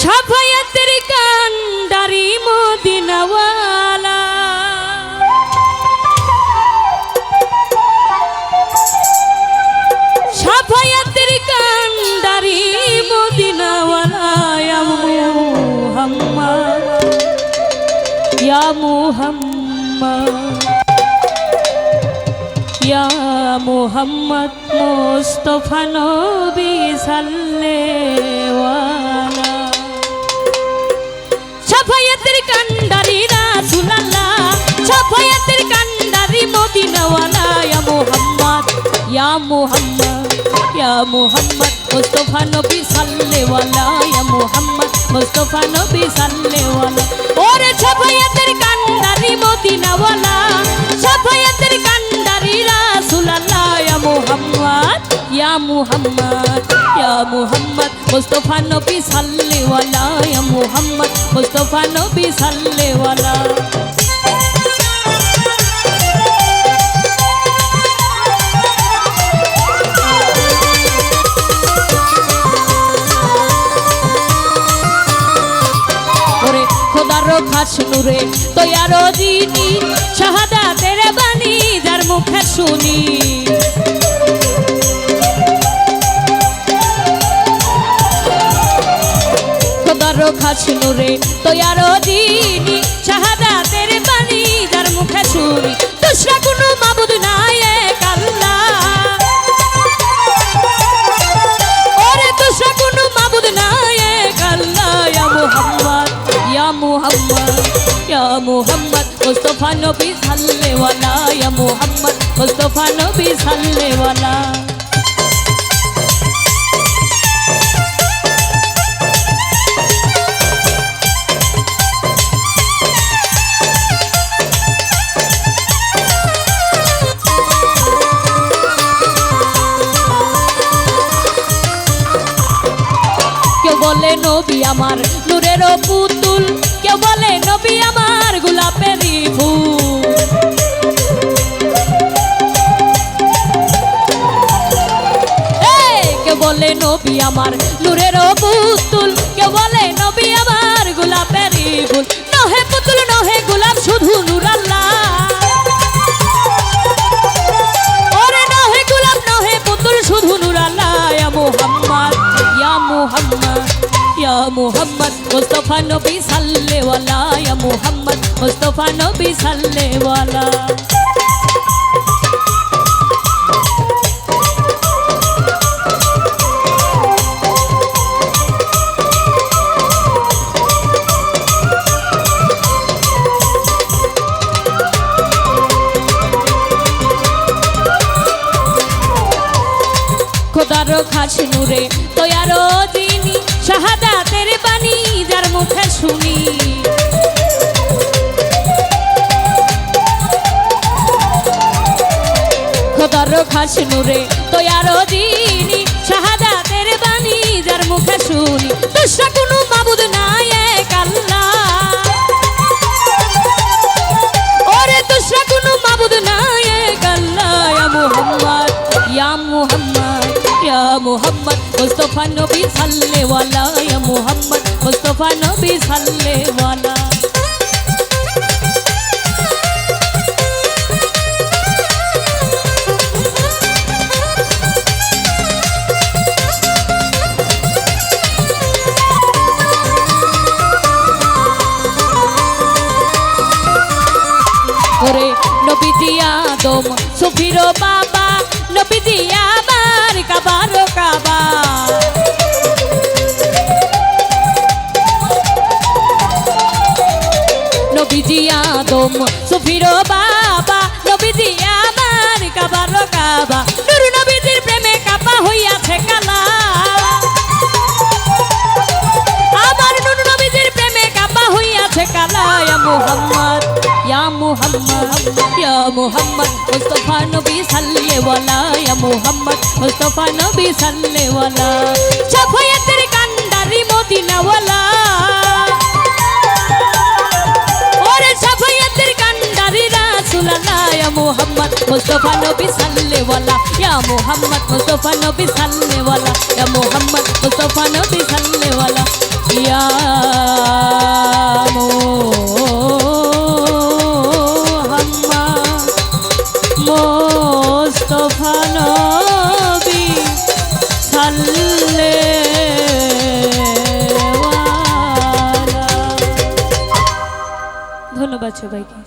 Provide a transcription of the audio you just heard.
সাফায়াতের কান্ডারি মদিনাওয়ালা সাফায়াতের কান্ডারি মদিনাওয়ালা ইয়া মুহাম্মদ ইয়া মুহাম্মদ মুস্তাফা নবী সাল্লেওয়ালা সাফায়াতের কান্ডারি রাসূলুল্লাহ সাফায়াতের কান্ডারি মদিনাওয়ালা ইয়া মুহাম্মদ ইয়া মুহাম্মদ মুস্তাফা নবী সাল্লেওয়ালা ইয়া মুহাম্মদ মুস্তাফা নবী সাল্লেওয়ালা ওরে সাফায়াতের কান্ডারি মদিনাওয়ালা সাফায়াতের কান্ডারি রাসূলুল্লাহ ইয়া মুহাম্মদ ইয়া মুহাম্মদ ইয়া মুহাম্মদ মুস্তাফা নবী সাল্লেওয়ালা ইয়া মুহাম্মদ মুস্তাফা নবী সাল্লেওয়ালা খাস নূরে তৈয়ার দিনী শাহাদাতের বাণী যার মুখে শুনি খোদার খাস নূরে তৈয়ার দিনী শাহাদাতের বাণী যার মুখে শুনি দুসরা কোনো মাবুদ নাই এক আল্লাহ ওরে দুসরা কোনো মাবুদ নাই এক আল্লাহ ইয়া মুহাম্মদ ইয়া মুহাম্মদ ইয়া মুহাম্মদ মুস্তাফা নবী সাল্লেওয়ালা ইয়া মুহাম্মদ মুস্তাফা নবী সাল্লেওয়ালা কেউ বলে নবী আমার নূরের পুতুল কেউ বলে নবী আমার গোলাপেরই ফুল কেউ বলে নবী আমার নূরের পুতুল কেউ বলে নবী আমার গোলাপেরই ফুল নহে পুতুল নহে গোলাপ শুধু নূর আল্লাহ ওরে নহে গোলাপ নহে পুতুল শুধু নূর আল্লাহ ইয়া মুহাম্মদ ইয়া মুহাম্মদ ইয়া মুহাম্মদ মুস্তাফা নবী সাল্লেওয়ালা ইয়া মুহাম্মদ মুস্তাফা নবী সাল্লেওয়ালা খোদার খাস নূরে তৈয়ার দিনী শাহাদাতের বাণী যার মুখে শুনি খোদার খাস নূরে তৈয়ার দিনী শাহাদাতের বাণী যার মুখে শুনি দুসরা কোনো মাবুদ নাই এক আল্লাহ ওরে দুসরা কোনো মাবুদ নাই এক আল্লাহ ইয়া মুহাম্মদ ইয়া মুহাম্মদ ইয়া মুহাম্মদ মুস্তাফা নবী সাল্লেওয়ালা ইয়া মুহাম্মদ মুস্তাফা নবী সাল্লেওয়ালা ওরে নবীজি আদম সুফির বাবা নবীজি আমার কাবার কাবা নবীজি আদম সুফির বাবা নবীজি আমার কাবার কাবা নূর নবীজির প্রেমে কাবা হইয়াছে কালা আমার নূর নবীজির প্রেমে কাবা হইয়াছে কালা ইয়া মুহাম্মদ ইয়া মুহাম্মদ ইয়া মুহাম্মদ মুস্তাফা নবী সাল্লেওয়ালা ইয়া মুহাম্মদ মুস্তাফা নবী সাল্লেওয়ালা সাফায়াতের কান্ডারি মদিনাওয়ালা ওরে সাফায়াতের কান্ডারি রাসূলুল্লাহ ইয়া মুহাম্মদ মুস্তাফা নবী সাল্লেওয়ালা ইয়া মুহাম্মদ মুস্তাফা নবী সাল্লেওয়ালা ইয়া মুহাম্মদ মুস্তাফা নবী সাল্লেওয়ালা ইয়া মুহাম্মদ মুস্তাফা নবী সাল্লেওয়ালা। ধন্যবাদ সবাইকে।